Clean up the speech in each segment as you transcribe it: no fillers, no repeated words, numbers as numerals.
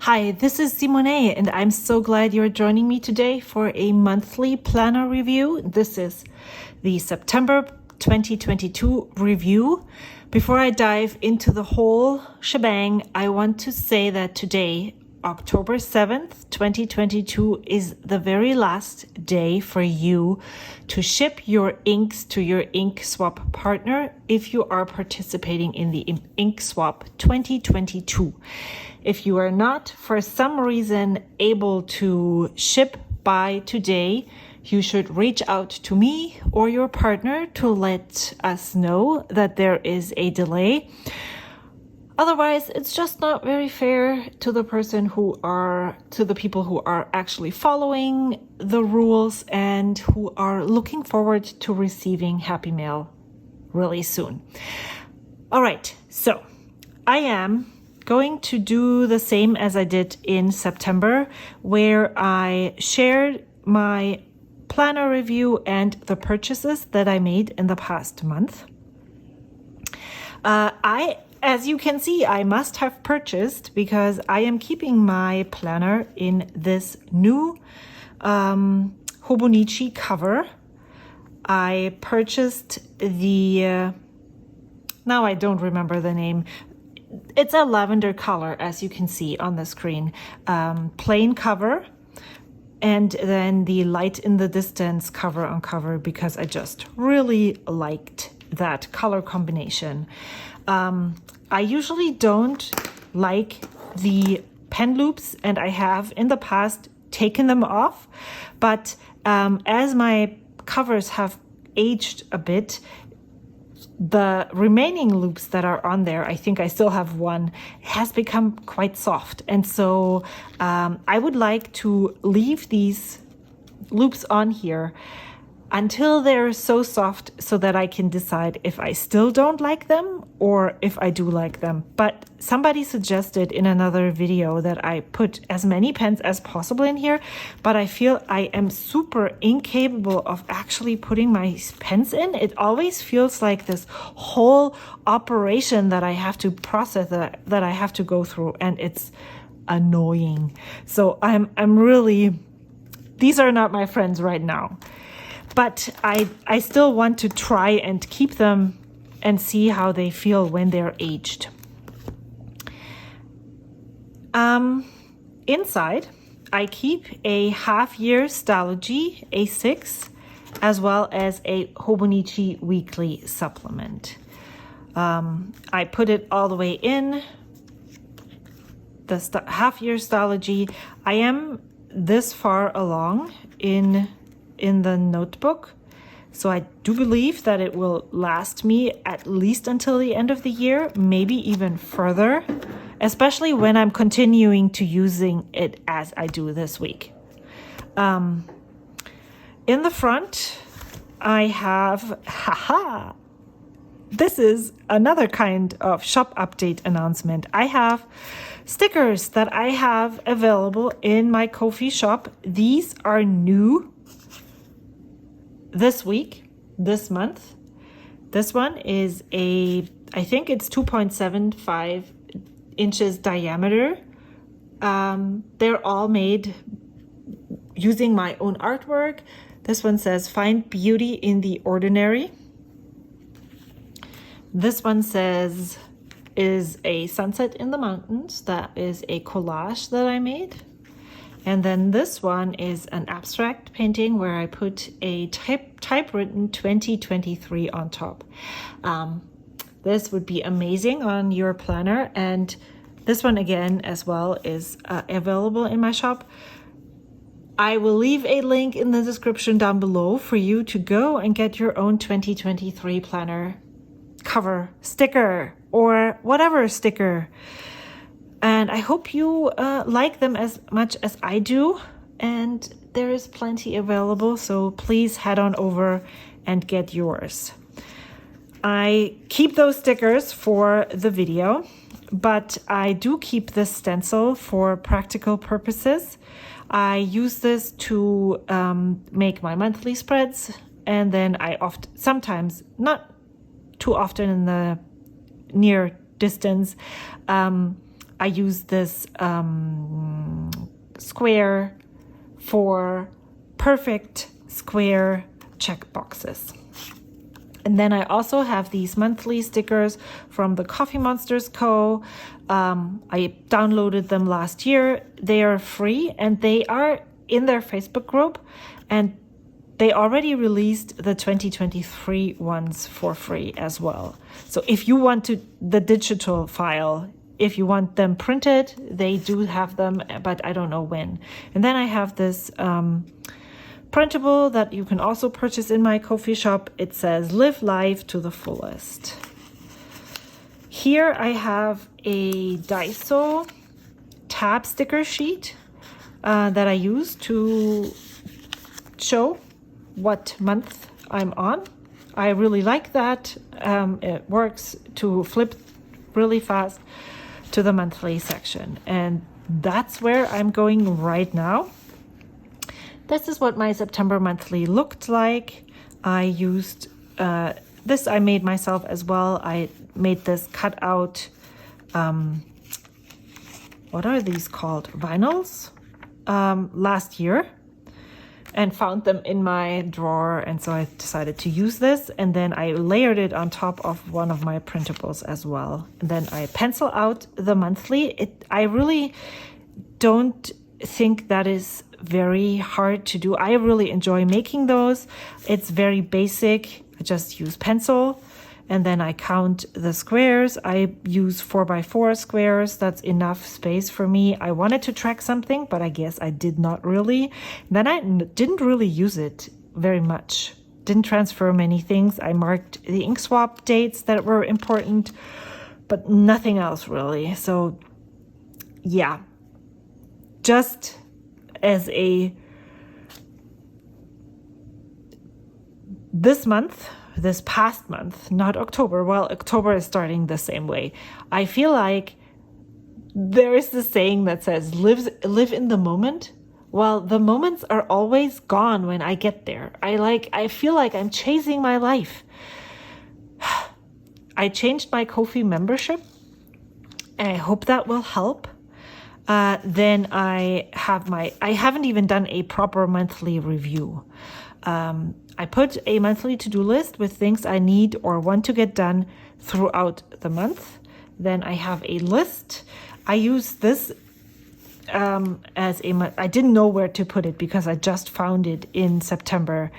Hi, this is Simone, and I'm so glad you're joining me today for a monthly planner review. This is the September 2022 review. Before I dive into the whole shebang, I want to say that today, October 7th, 2022, is the very last day for you to ship your inks to your ink swap partner if you are participating in the ink swap 2022. If you are not, for some reason, able to ship by today, you should reach out to me or your partner to let us know that there is a delay. Otherwise, it's just not very fair to the people who are actually following the rules and who are looking forward to receiving Happy Mail really soon. All right, so I am going to do the same as I did in September, where I shared my planner review and the purchases that I made in the past month. As you can see, I must have purchased because I am keeping my planner in this new Hobonichi cover. I purchased the, now I don't remember the name. It's a lavender color, as you can see on the screen. Plain cover, and then the light in the distance cover on cover, because I just really liked that color combination. I usually don't like the pen loops, and I have in the past taken them off, but as my covers have aged a bit, the remaining loops that are on there, I think I still have one, has become quite soft. And so I would like to leave these loops on here until they're so soft so that I can decide if I still don't like them or if I do like them. But somebody suggested in another video that I put as many pens as possible in here, but I feel I am super incapable of actually putting my pens in. It always feels like this whole operation that I have to process, that I have to go through, and it's annoying. So I'm really, these are not my friends right now. But I still want to try and keep them and see how they feel when they're aged. Inside, I keep a half-year Stalogy A6 as well as a Hobonichi weekly supplement. I put it all the way in the half-year Stalogy. I am this far along in the notebook, so I do believe that it will last me at least until the end of the year, maybe even further, especially when I'm continuing to using it as I do this week. In the front, I have, this is another kind of shop update announcement. I have stickers that I have available in my Ko-fi shop. These are new this week, this month. This one is I think it's 2.75 inches diameter. They're all made using my own artwork. This one says, "Find beauty in the ordinary." This one says, "Is a sunset in the mountains." That is a collage that I made. And then this one is an abstract painting where I put a typewritten 2023 on top. This would be amazing on your planner. And this one again as well is available in my shop. I will leave a link in the description down below for you to go and get your own 2023 planner cover sticker or whatever sticker. And I hope you like them as much as I do. And there is plenty available, so please head on over and get yours. I keep those stickers for the video, but I do keep this stencil for practical purposes. I use this to make my monthly spreads, and then I sometimes, not too often in the near distance, I use this square for perfect square check boxes. And then I also have these monthly stickers from the Coffee Monsters Co. I downloaded them last year. They are free and they are in their Facebook group, and they already released the 2023 ones for free as well. So if you want the digital file, if you want them printed, they do have them, but I don't know when. And then I have this printable that you can also purchase in my coffee shop. It says "Live life to the fullest." Here I have a Daiso tab sticker sheet that I use to show what month I'm on. I really like that. It works to flip really fast to the monthly section, and that's where I'm going right now. This is what my September monthly looked like. I used this I made myself as well. I made this cutout, what are these called? Vinyls, last year, and found them in my drawer. And so I decided to use this. And then I layered it on top of one of my printables as well. And then I pencil out the monthly. I really don't think that is very hard to do. I really enjoy making those. It's very basic. I just use pencil and then I count the squares. I use 4x4 squares. That's enough space for me. I wanted to track something, but I guess I did not really. Then I didn't really use it very much. Didn't transfer many things. I marked the ink swap dates that were important, but nothing else really. So yeah, just as this past month, not October. Well, October is starting the same way. I feel like there is this saying that says, live in the moment. Well, the moments are always gone when I get there. I feel like I'm chasing my life. I changed my Ko-fi membership, and I hope that will help. Then I haven't even done a proper monthly review. I put a monthly to-do list with things I need or want to get done throughout the month. Then I have a list. I use this I didn't know where to put it because I just found it in September.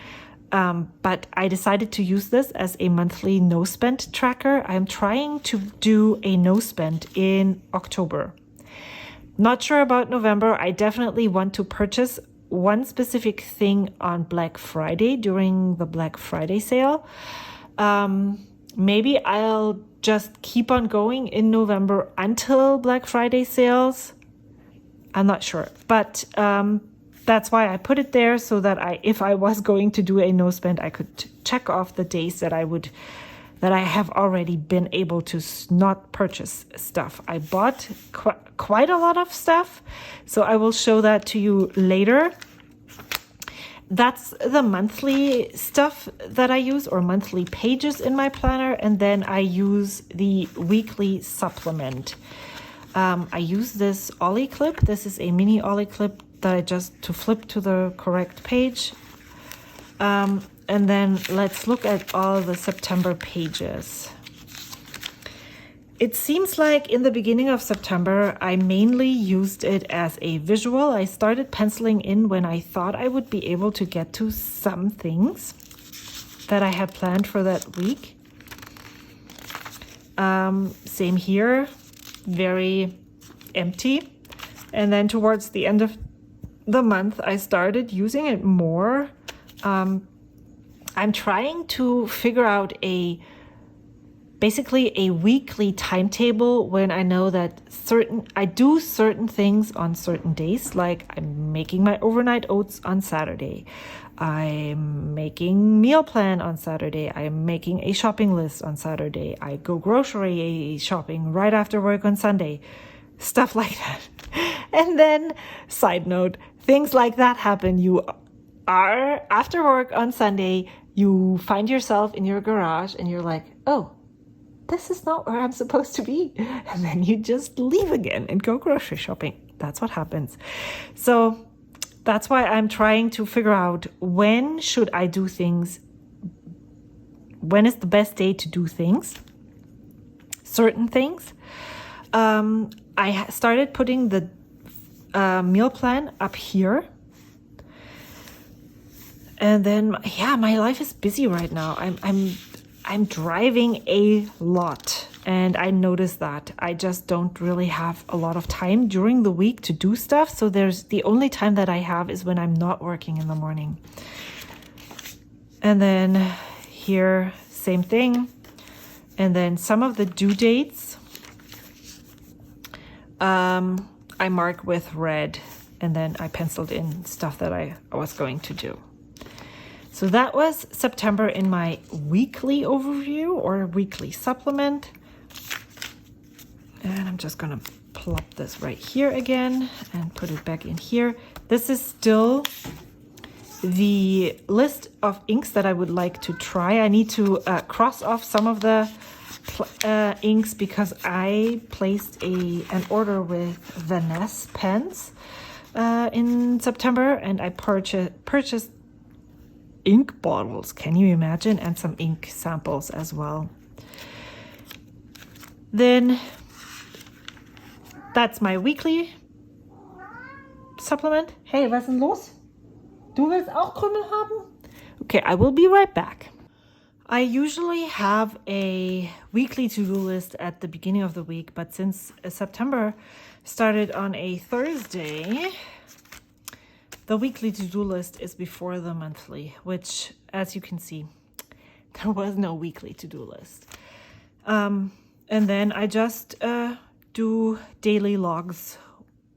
But I decided to use this as a monthly no-spend tracker. I'm trying to do a no-spend in October. Not sure about November. I definitely want to purchase one specific thing on Black Friday during the Black Friday sale. Maybe I'll just keep on going in November until Black Friday sales. I'm not sure, but that's why I put it there so that if I was going to do a no spend, I could check off the days that I have already been able to not purchase stuff. I bought quite a lot of stuff, so I will show that to you later. That's the monthly stuff that I use, or monthly pages in my planner, and then I use the weekly supplement. I use this Ollie clip. This is a mini Ollie clip that I just to flip to the correct page. And then let's look at all the September pages. It seems like in the beginning of September, I mainly used it as a visual. I started penciling in when I thought I would be able to get to some things that I had planned for that week. Same here, very empty. And then towards the end of the month, I started using it more. I'm trying to figure out basically a weekly timetable when I know that I do certain things on certain days, like I'm making my overnight oats on Saturday. I'm making meal plan on Saturday. I'm making a shopping list on Saturday. I go grocery shopping right after work on Sunday. Stuff like that. And then, side note, things like that happen. You are after work on Sunday, you find yourself in your garage and you're like, oh, this is not where I'm supposed to be. And then you just leave again and go grocery shopping. That's what happens. So that's why I'm trying to figure out, when should I do things? When is the best day to do things? Certain things. I started putting the meal plan up here. And then, yeah, my life is busy right now. I'm driving a lot, and I noticed that I just don't really have a lot of time during the week to do stuff. So the only time that I have is when I'm not working in the morning. And then here, same thing. And then some of the due dates, I mark with red, and then I penciled in stuff that I was going to do. So that was September in my weekly overview or weekly supplement. And I'm just gonna plop this right here again and put it back in here. This is still the list of inks that I would like to try. I need to cross off some of the inks because I placed an order with Vanessa pens in September, and I purchased ink bottles, can you imagine, and some ink samples as well. Then that's my weekly supplement. Hey, was ist denn los? Du willst auch Krümel haben? Okay, I will be right back. I usually have a weekly to-do list at the beginning of the week, but since September started on a Thursday, the weekly to-do list is before the monthly, which, as you can see, there was no weekly to-do list. And then I just do daily logs.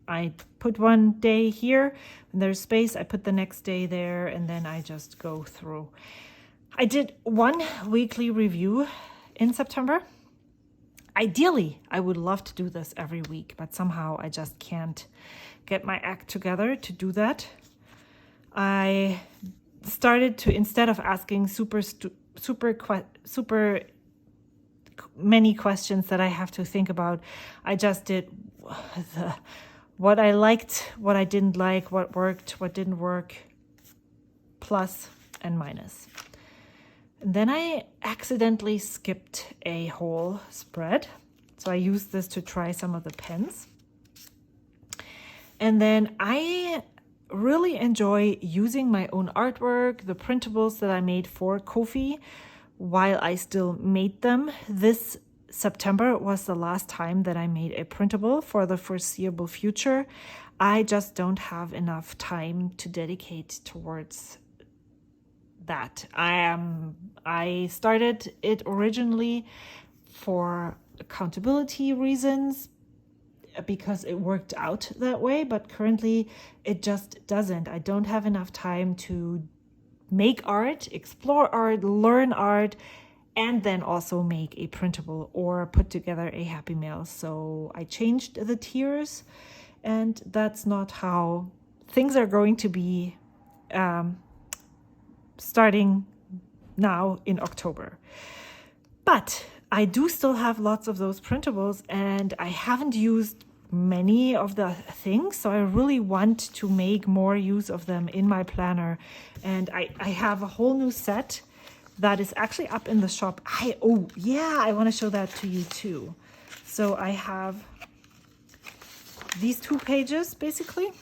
I put one day here, and there's space. I put the next day there, and then I just go through. I did one weekly review in September. Ideally, I would love to do this every week, but somehow I just can't get my act together to do that. I started to, instead of asking super many questions that I have to think about, I just did what I liked, what I didn't like, what worked, what didn't work, plus and minus. And then I accidentally skipped a whole spread. So I used this to try some of the pens. And then I really enjoy using my own artwork, the printables that I made for Ko-fi while I still made them. This September was the last time that I made a printable for the foreseeable future. I just don't have enough time to dedicate towards that. I started it originally for accountability reasons because it worked out that way, but currently it just doesn't. I don't have enough time to make art, explore art, learn art, and then also make a printable or put together a happy mail. So I changed the tiers, and that's not how things are going to be starting now in October. But I do still have lots of those printables, and I haven't used many of the things, so I really want to make more use of them in my planner. And I have a whole new set that is actually up in the shop. I want to show that to you too. So I have these 2 pages basically.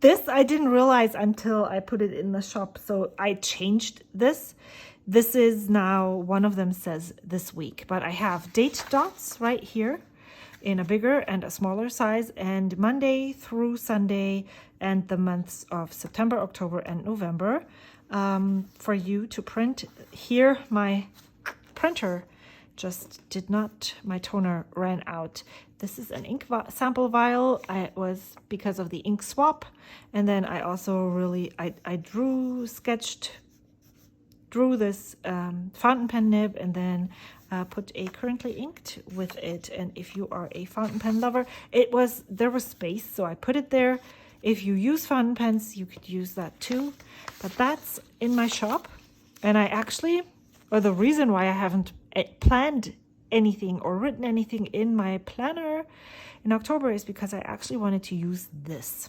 This I didn't realize until I put it in the shop, so I changed this. This is now, one of them says this week, but I have date dots right here in a bigger and a smaller size, and Monday through Sunday and the months of September, October, and November for you to print. Here, my printer just did not, my toner ran out. This is an ink sample vial. It was because of the ink swap. And then I also I drew this fountain pen nib, and then put a currently inked with it. And if you are a fountain pen lover, there was space, so I put it there. If you use fountain pens, you could use that too. But that's in my shop, and I actually or the reason why I haven't planned anything or written anything in my planner in October is because I actually wanted to use this.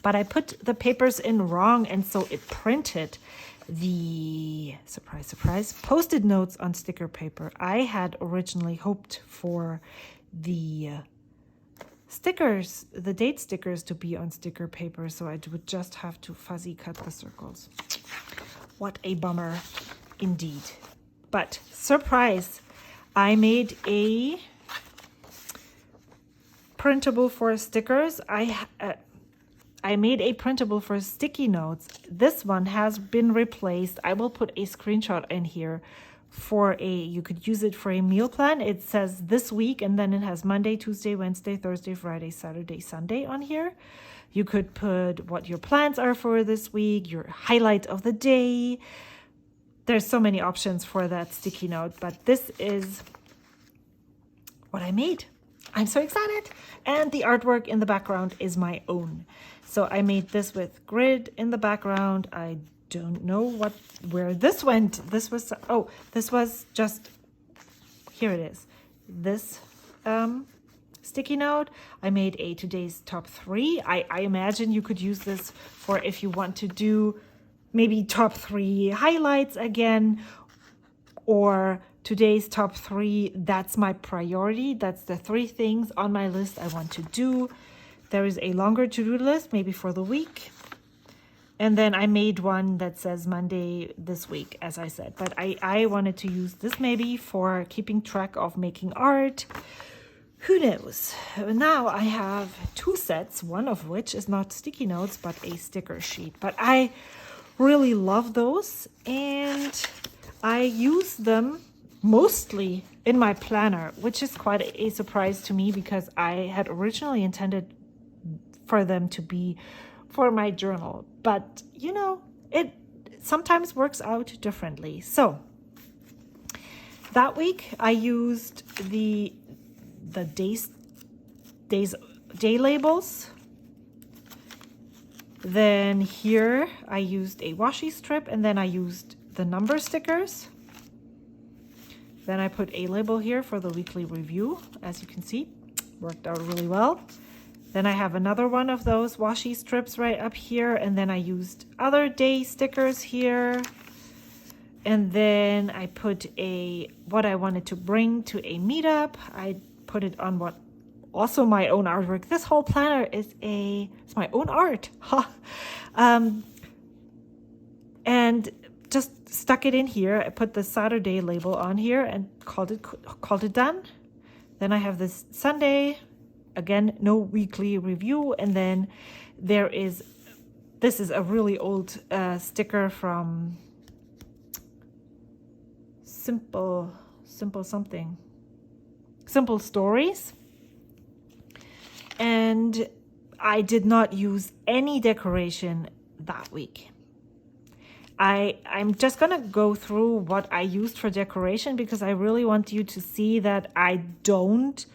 But I put the papers in wrong, and so it printed the, surprise, surprise, Post-it notes on sticker paper. I had originally hoped for the stickers, the date stickers, to be on sticker paper, so I would just have to fuzzy cut the circles. What a bummer indeed. But surprise, I made a printable for stickers. I made a printable for sticky notes. This one has been replaced. I will put a screenshot in here for you could use it for a meal plan. It says this week, and then it has Monday, Tuesday, Wednesday, Thursday, Friday, Saturday, Sunday on here. You could put what your plans are for this week, your highlight of the day. There's so many options for that sticky note, but this is what I made. I'm so excited. And the artwork in the background is my own. So I made this with grid in the background. I don't know where this went. This was, oh, this was just, here it is. This sticky note. I made a today's top 3. I imagine you could use this for if you want to do maybe top 3 highlights again, or today's top 3, that's my priority. That's the 3 things on my list I want to do. There is a longer to-do list, maybe for the week. And then I made one that says Monday this week, as I said. But I wanted to use this maybe for keeping track of making art. Who knows? Now I have 2 sets, one of which is not sticky notes, but a sticker sheet. But I really love those, and I use them mostly in my planner, which is quite a surprise to me because I had originally intended for them to be for my journal. But, you know, it sometimes works out differently. So that week I used the day labels. Then here I used a washi strip, and then I used the number stickers. Then I put a label here for the weekly review. As you can see, worked out really well. Then I have another one of those washi strips right up here, and then I used other day stickers here. And then I put what I wanted to bring to a meetup. I put it on also my own artwork. This whole planner is it's my own art. And just stuck it in here. I put the Saturday label on here and called it done. Then I have this Sunday, again, no weekly review. And then this is a really old sticker from Simple Stories. And I did not use any decoration that week. I'm just gonna go through what I used for decoration because I really want you to see that I don't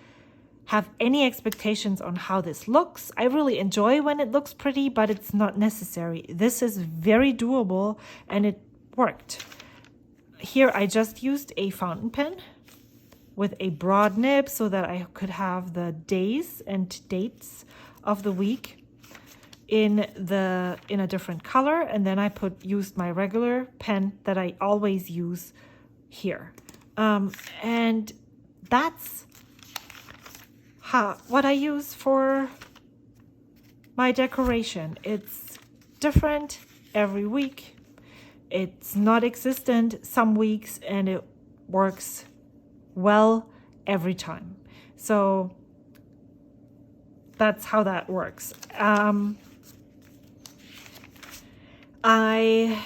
have any expectations on how this looks. I really enjoy when it looks pretty, but it's not necessary. This is very doable and it worked. Here I just used a fountain pen with a broad nib so that I could have the days and dates of the week in a different color, and then I used my regular pen that I always use here, and that's what I use for my decoration. It's different every week. It's not existent some weeks, and it works well every time. So that's how that works. I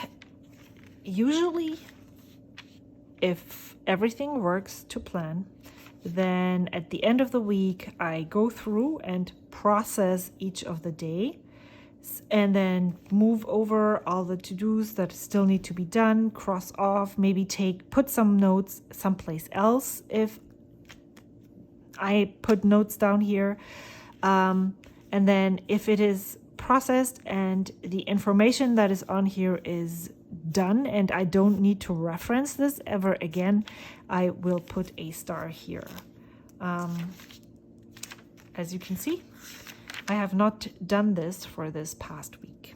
usually, if everything works to plan, then at the end of the week, I go through and process each of the days and then move over all the to-dos that still need to be done, cross off, maybe put some notes someplace else if I put notes down here. And then if it is processed and the information that is on here is done and I don't need to reference this ever again, I will put a star here. As you can see, I have not done this for this past week.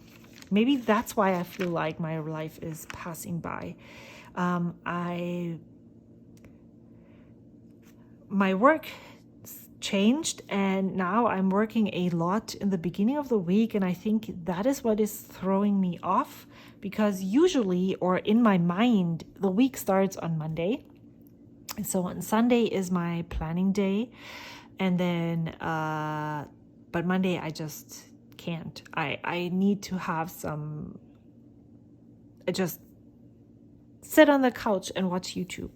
Maybe that's why I feel like my life is passing by. My work changed and now I'm working a lot in the beginning of the week, and I think that is what is throwing me off, because usually, or in my mind, the week starts on Monday. So on Sunday is my planning day, and then but Monday I just can't. I need to have some, I just sit on the couch and watch YouTube.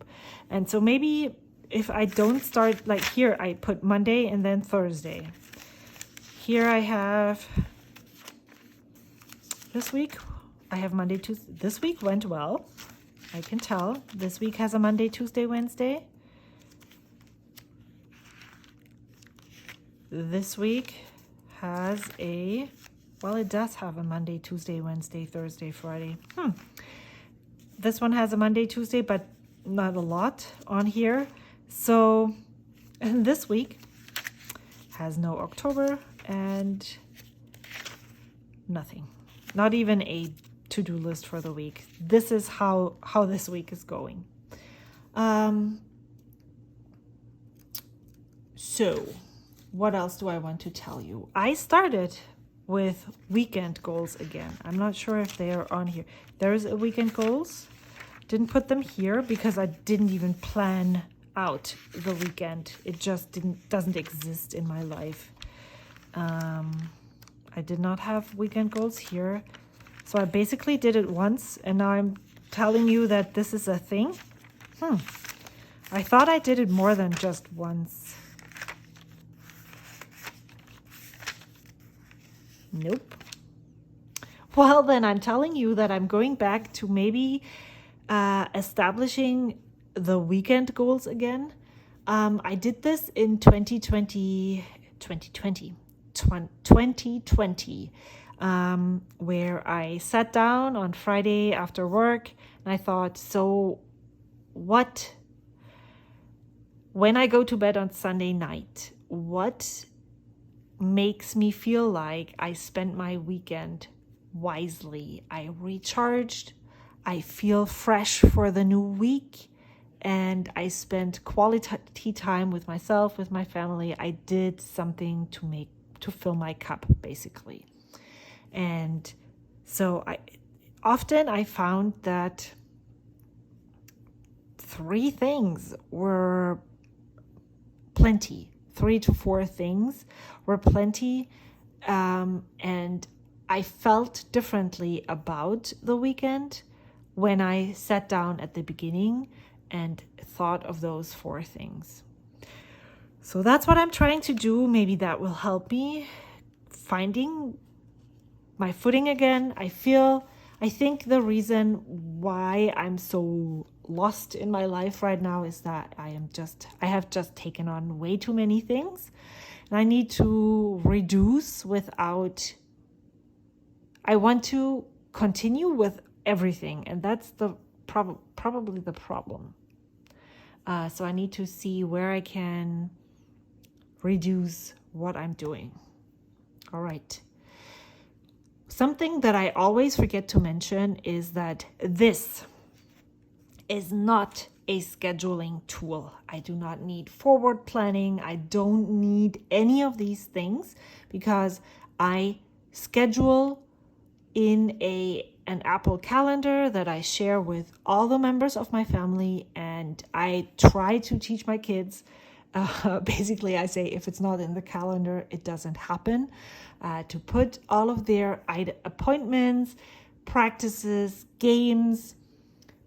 And so maybe if I don't start, like here I put Monday and then Thursday. Here I have, this week I have Monday, Tuesday. This week went well, I can tell. This week has a Monday, Tuesday, Wednesday. This week has a, well, it does have a Monday, Tuesday, Wednesday, Thursday, Friday. This one has a Monday, Tuesday, but not a lot on here. So, and this week has no October and nothing. Not even a to-do list for the week. This is how this week is going. So, what else do I want to tell you? I started with weekend goals again. I'm not sure if they are on here. There's a weekend goals. Didn't put them here because I didn't even plan out the weekend. It just doesn't exist in my life. I did not have weekend goals here. So I basically did it once, and now I'm telling you that this is a thing. I thought I did it more than just once. Nope. Well, then I'm telling you that I'm going back to maybe establishing the weekend goals again. I did this in 2020, where I sat down on Friday after work and I thought, so what, when I go to bed on Sunday night, what makes me feel like I spent my weekend wisely? I recharged, I feel fresh for the new week, and I spent quality time with myself, with my family. I did something to fill my cup, basically. And so I found that 3 things were plenty. 3 to 4 things were plenty. And I felt differently about the weekend when I sat down at the beginning and thought of those 4 things. So that's what I'm trying to do. Maybe that will help me finding my footing again. I think the reason why I'm so lost in my life right now is that I have just taken on way too many things, and I need to reduce without, I want to continue with everything, and that's probably the problem. So I need to see where I can reduce what I'm doing. All right. Something that I always forget to mention is that this is not a scheduling tool. I do not need forward planning. I don't need any of these things because I schedule in an Apple calendar that I share with all the members of my family, and I try to teach my kids. Basically, I say if it's not in the calendar, it doesn't happen. To put all of their appointments, practices, games,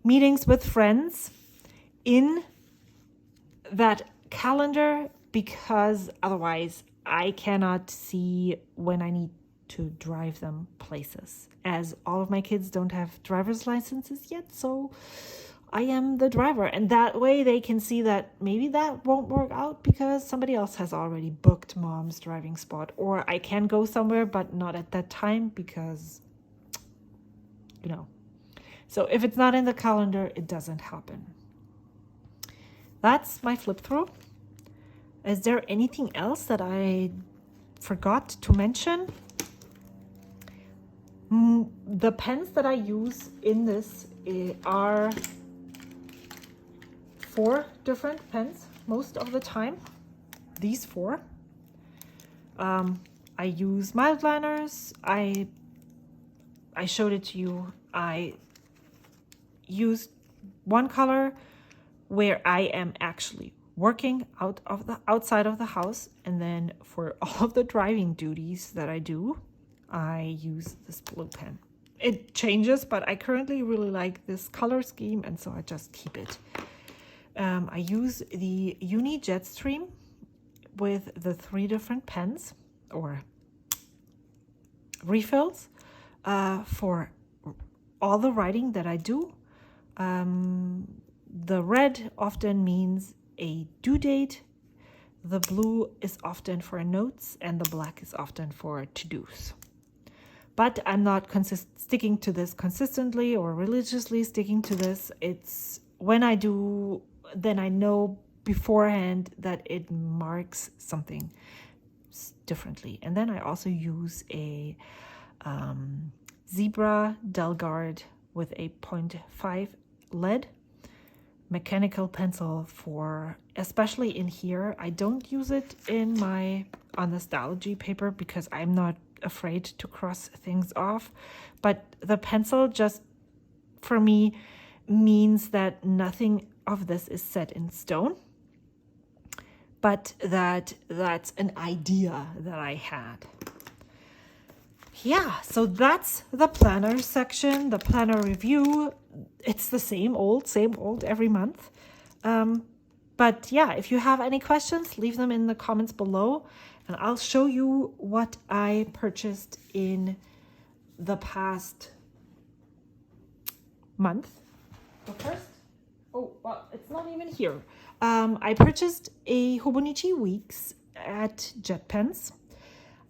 meetings with friends in that calendar, because otherwise I cannot see when I need to drive them places, as all of my kids don't have driver's licenses yet. So I am the driver, and that way they can see that maybe that won't work out because somebody else has already booked mom's driving spot, or I can go somewhere but not at that time because, So if it's not in the calendar, it doesn't happen. That's my flip through. Is there anything else that I forgot to mention? The pens that I use in this are 4 different pens most of the time. These 4. I use mild liners. I showed it to you. I used one color where I am actually working outside of the house, and then for all of the driving duties that I do, I use this blue pen. It changes, but I currently really like this color scheme, and so I just keep it. I use the Uni Jetstream with the 3 different pens or refills for all the writing that I do. The red often means a due date, the blue is often for notes, and the black is often for to-dos. But I'm not sticking to this consistently or religiously sticking to this. It's when I do, then I know beforehand that it marks something differently. And then I also use a Zebra Delgard with a 0.5 lead mechanical pencil for, especially in here. I don't use it on the Stalogy paper because I'm not afraid to cross things off, but the pencil just for me means that nothing of this is set in stone, but that's an idea that I had. Yeah, so that's the planner section, the planner review. It's the same old every month. But yeah, if you have any questions, leave them in the comments below, and I'll show you what I purchased in the past month. But first, well, it's not even here. I purchased a Hobonichi Weeks at JetPens.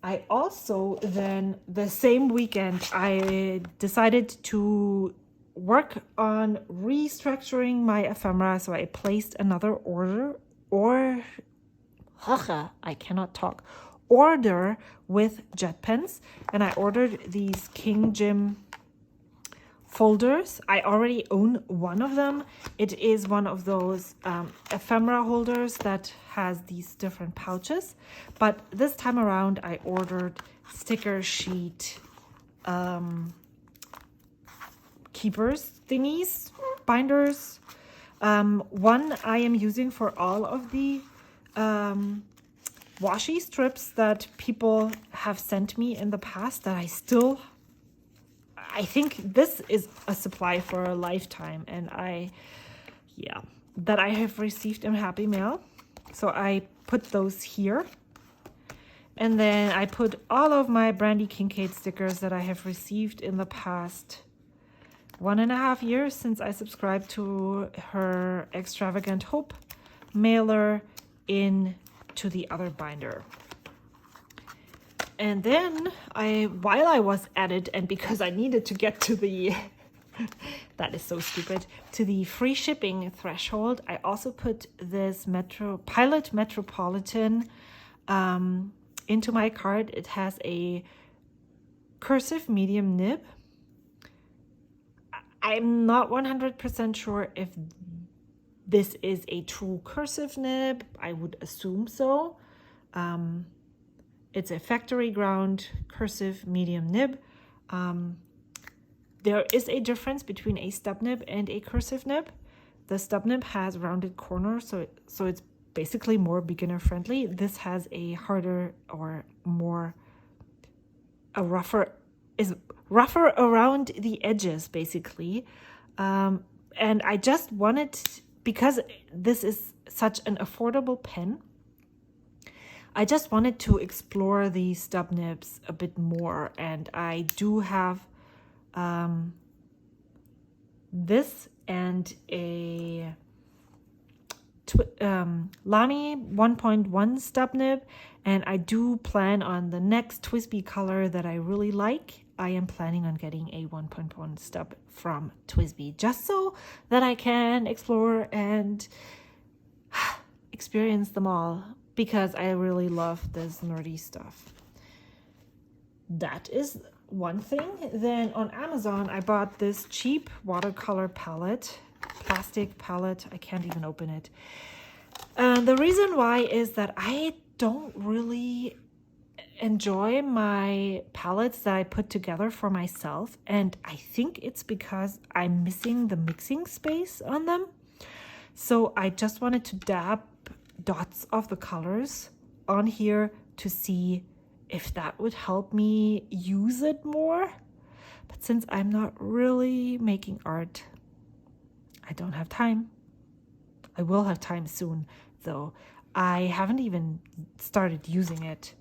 I also then, the same weekend, I decided to work on restructuring my ephemera, so I placed another order, I cannot talk, order with JetPens, and I ordered these King Jim folders. I already own one of them. It is one of those ephemera holders that has these different pouches, but this time around I ordered sticker sheet keepers thingies, binders. One I am using for all of the washi strips that people have sent me in the past that I think this is a supply for a lifetime, and that I have received in Happy Mail. So I put those here. And then I put all of my Brandy Kincaid stickers that I have received in the past 1.5 years since I subscribed to her Extravagant Hope mailer into the other binder. And then while I was at it, and because I needed to get to the, that is so stupid, to the free shipping threshold, I also put this Pilot Metropolitan into my cart. It has a cursive medium nib. I'm not 100% sure if this is a true cursive nib. I would assume so. It's a factory ground cursive medium nib. There is a difference between a stub nib and a cursive nib. The stub nib has rounded corners, so it's basically more beginner friendly. This has a harder or rougher around the edges basically. And I just wanted, because this is such an affordable pen, I just wanted to explore the stub nibs a bit more, and I do have this and a Lamy 1.1 stub nib, and I do plan on the next Twisby color that I really like. I am planning on getting a 1.1 stub from TWSBI, just so that I can explore and experience them all, because I really love this nerdy stuff. That is one thing. Then on Amazon, I bought this cheap watercolor palette, plastic palette. I can't even open it. The reason why is that I don't really enjoy my palettes that I put together for myself, and I think it's because I'm missing the mixing space on them. So I just wanted to dab dots of the colors on here to see if that would help me use it more. But since I'm not really making art, I don't have time. I will have time soon, though. I haven't even started using it.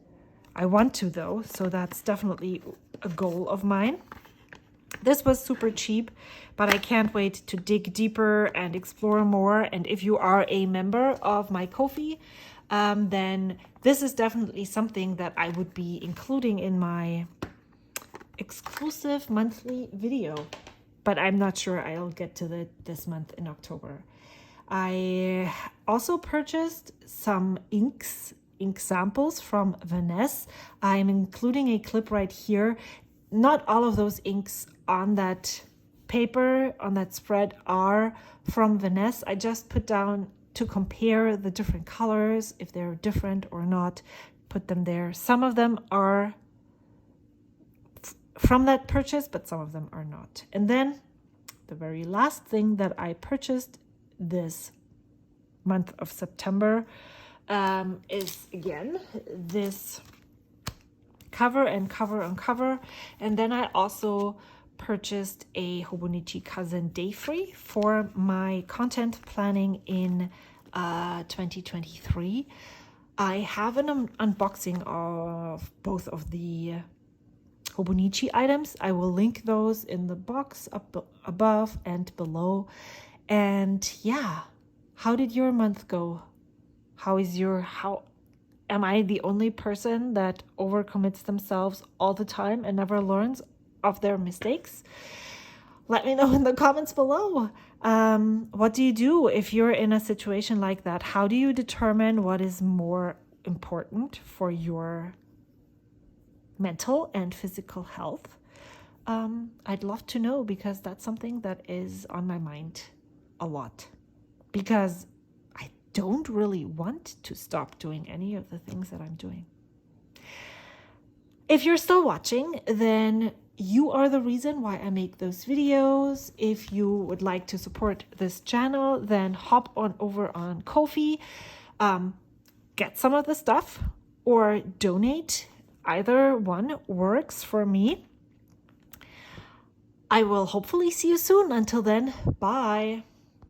I want to, though, so that's definitely a goal of mine. This was super cheap, but I can't wait to dig deeper and explore more. And if you are a member of my Ko-fi, then this is definitely something that I would be including in my exclusive monthly video. But I'm not sure I'll get to this month in October. I also purchased some ink samples from Vanessa. I'm including a clip right here. Not all of those inks on that paper, on that spread, are from Vanessa. I just put down to compare the different colors, if they're different or not, put them there. Some of them are from that purchase, but some of them are not. And then the very last thing that I purchased this month of September is again this cover and cover on cover. And then I also purchased a Hobonichi Cousin Day Free for my content planning in 2023. I have an unboxing of both of the Hobonichi items. I will link those in the box up above and below. And yeah, how did your month go? Am I the only person that overcommits themselves all the time and never learns of their mistakes? Let me know in the comments below. What do you do if you're in a situation like that? How do you determine what is more important for your mental and physical health? I'd love to know, because that's something that is on my mind a lot, because I don't really want to stop doing any of the things that I'm doing. If you're still watching, then you are the reason why I make those videos. If you would like to support this channel, then hop on over on Ko-fi, get some of the stuff, or donate. Either one works for me. I will hopefully see you soon. Until then, bye.